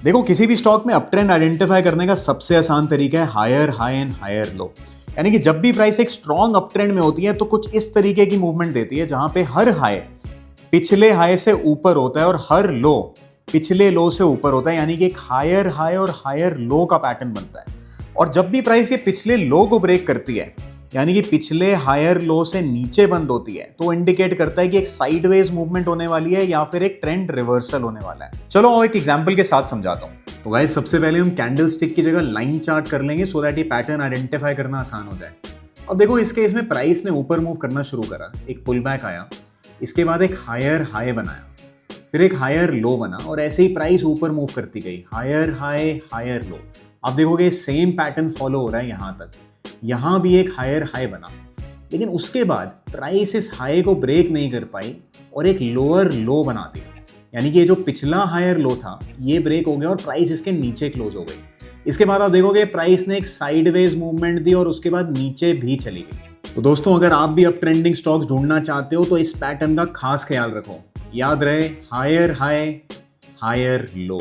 देखो, किसी भी स्टॉक में अप ट्रेंड आइडेंटिफाई करने का सबसे आसान तरीका है hire high and hire low. यानी कि जब भी प्राइस एक स्ट्रॉन्ग अप ट्रेंड में होती है तो कुछ इस तरीके की मूवमेंट देती है जहां पे हर हाई पिछले हाई से ऊपर होता है और हर लो पिछले लो से ऊपर होता है, यानी कि एक हायर हाई और हायर लो का पैटर्न बनता है। और जब भी प्राइस ये पिछले लो को ब्रेक करती है, यानी कि पिछले हायर लो से नीचे बंद होती है, तो इंडिकेट करता है कि एक साइडवेज मूवमेंट होने वाली है या फिर एक ट्रेंड रिवर्सल होने वाला है। चलो और एक एग्जांपल के साथ समझाता हूं। तो गाइस, सबसे पहले हम कैंडल स्टिक की जगह लाइन चार्ट कर लेंगे सो दैट ये पैटर्न आइडेंटिफाई करना आसान हो जाए। अब देखो, इस केस में प्राइस ने ऊपर मूव करना शुरू करा, एक पुल बैक आया, इसके बाद एक हायर हाई बनाया, फिर एक हायर लो बना और ऐसे ही प्राइस ऊपर मूव करती गई, हायर हाई हायर लो। आप देखोगे सेम पैटर्न फॉलो हो रहा है यहां तक। यहां भी एक हायर हाई बना, लेकिन उसके बाद प्राइस इस हाई को ब्रेक नहीं कर पाई और एक लोअर लो बना दी। यानी कि ये जो पिछला हायर लो था ये ब्रेक हो गया और प्राइस इसके नीचे क्लोज हो गई। इसके बाद आप देखोगे प्राइस ने एक साइडवेज मूवमेंट दी और उसके बाद नीचे भी चली गई। तो दोस्तों, अगर आप भी अब ट्रेंडिंग स्टॉक्स ढूंढना चाहते हो तो इस पैटर्न का खास ख्याल रखो। याद रहे, हायर हाई हायर लो।